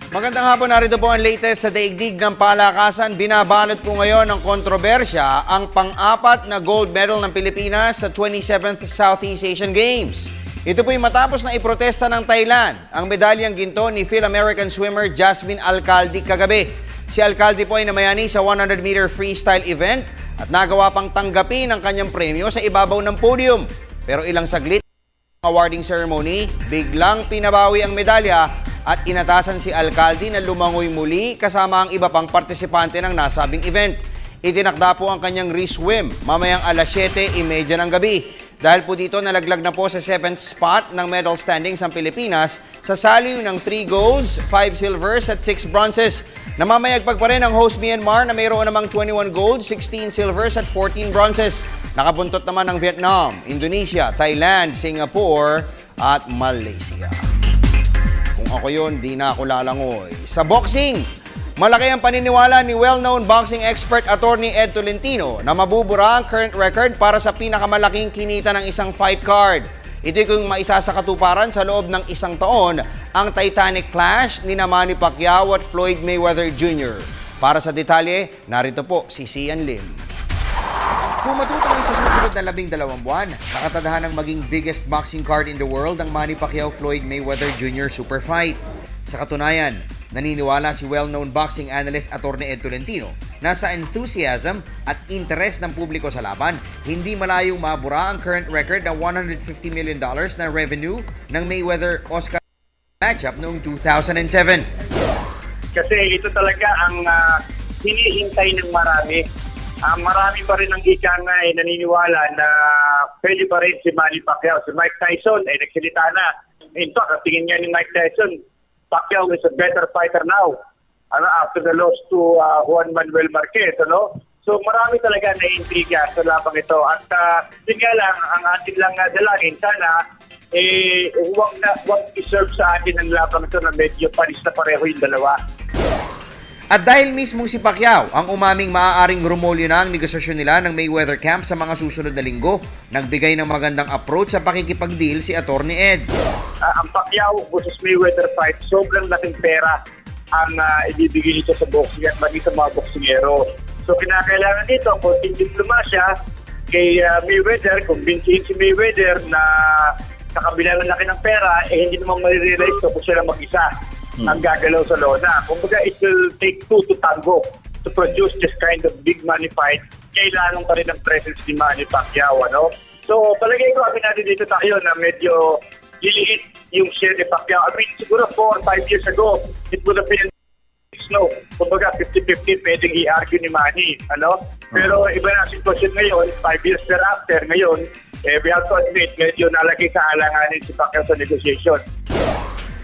Magandang hapon, narito po ang latest sa daigdig ng palakasan. Binabalot po ngayon ng kontrobersya ang pang-apat na gold medal ng Pilipinas sa 27th Southeast Asian Games. Ito po'y matapos na iprotesta ng Thailand ang medalyang ginto ni Phil-American swimmer Jasmine Alcalde kagabi. Si Alcalde po ay namayani sa 100-meter freestyle event at nagawa pang tanggapin ang kanyang premyo sa ibabaw ng podium. Pero ilang saglit ng awarding ceremony, biglang pinabawi ang medalya at inatasan si Alcalde na lumangoy muli kasama ang iba pang partisipante ng nasabing event. Itinakda po ang kanyang re-swim mamayang alas 7:30 ng gabi. Dahil po dito, nalaglag na po sa 7th spot ng medal standings ang Pilipinas sa saliw ng 3 golds, 5 silvers at 6 bronzes. Namamayagpag pa rin ang host Myanmar na mayroon namang 21 golds, 16 silvers at 14 bronzes. Nakabuntot naman ang Vietnam, Indonesia, Thailand, Singapore at Malaysia. Kung ako yun, di na ako lalangoy. Sa boxing, malaki ang paniniwala ni well-known boxing expert attorney Ed Tolentino na mabubura ang current record para sa pinakamalaking kinita ng isang fight card. Ito'y kung maisa sa katuparan sa loob ng isang taon ang Titanic clash ni Manny Pacquiao at Floyd Mayweather Jr. Para sa detalye, narito po si Sian Lim. Kung matutuloy sa susunod na 12 buwan, nakatadahan ng maging biggest boxing card in the world ang Manny Pacquiao-Floyd Mayweather Jr. super fight. Sa katunayan, naniniwala si well-known boxing analyst attorney Ed Tolentino na sa enthusiasm at interest ng publiko sa laban, hindi malayong mabura ang current record na $150 million na revenue ng Mayweather-Oscar matchup noong 2007. Kasi ito talaga ang hinihintay ng marami. Marami pa rin ang ika nga naniniwala na pwede pa rin si Manny Pacquiao. Si Mike Tyson ay nagsalita na. In fact, ang tingin niya ni Mike Tyson, Pacquiao is a better fighter now after the loss to Juan Manuel Marquez. So marami talaga na-intriga sa labang ito. At yun nga lang, ang atin lang dalangin, sana huwag iserve sa atin ang labang ito na medyo panis na pareho yung dalawa. At dahil mismong si Pacquiao ang umaming maaaring rumolyo na ang negosasyon nila ng Mayweather camp sa mga susunod na linggo, nagbigay ng magandang approach sa pakikipag-deal si Attorney Ed. Ang Pacquiao versus Mayweather fight, sobrang laking pera ang ibibigay nito sa boxing at maging sa mga boksingero. So kinakailangan dito ang konting diplomasya kay Mayweather, kumbinsihin si Mayweather na sa kabila ng laki ng pera, hindi naman marirealize kung siya lang mag-isa ang gagalaw sa lona. Kumbaga, it will take two to tango to produce this kind of big money fight. Kailangan pa rin ang presence ni Manny Pacquiao, So, palagay ko, natin dito tayo na medyo liliit yung share ni Pacquiao. I mean, siguro 4 or 5 years ago, it would have been kumbaga, 50-50 pwedeng i-argue ni Manny, Pero iba na sitwasyon ngayon, 5 years thereafter, ngayon, we have to admit, medyo nalagay sa alanganin si Pacquiao sa negotiation.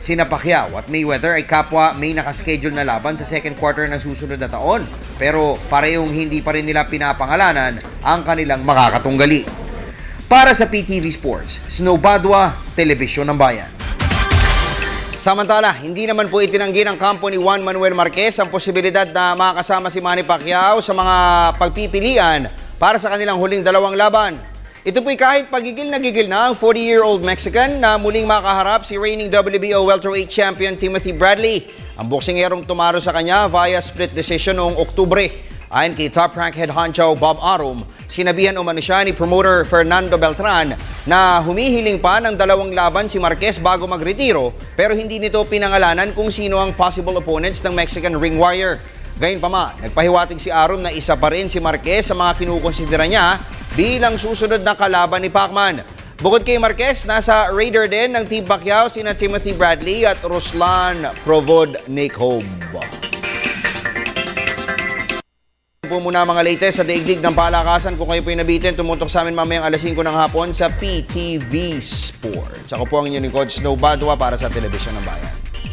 Sina Pacquiao at Mayweather ay kapwa may nakaschedule na laban sa second quarter ng susunod na taon. Pero parehong hindi pa rin nila pinapangalanan ang kanilang makakatunggali. Para sa PTV Sports, Snow Badwa, Telebisyon ng Bayan. Samantala, hindi naman po itinanggi ng kampo ni Juan Manuel Marquez ang posibilidad na makasama si Manny Pacquiao sa mga pagpipilian para sa kanilang huling dalawang laban. Ito po'y kahit pagigil na gigil na ang 40-year-old Mexican na muling makaharap si reigning WBO welterweight champion Timothy Bradley. Ang boksingerong tumalo sa kanya via split decision noong Oktubre. Ayon kay top rank head honcho Bob Arum, sinabihan umano siya ni promoter Fernando Beltran na humihiling pa ng dalawang laban si Marquez bago magretiro pero hindi nito pinangalanan kung sino ang possible opponents ng Mexican ring warrior. Gayunpaman, nagpahiwatig si Arum na isa pa rin si Marquez sa mga kinukonsidera niya bilang susunod na kalaban ni Pacman. Bukod kay Marquez, nasa radar din ng Team Pacquiao sina Timothy Bradley at Ruslan Provodnikov. Po muna mga latest sa daigdig ng palakasan. Kung kayo po yung nabitin, tumutok sa amin mamayang alas 5 ng hapon sa PTV Sports. Ako po ang inyong Coach Snow Badwa para sa Telebisyon ng Bayan.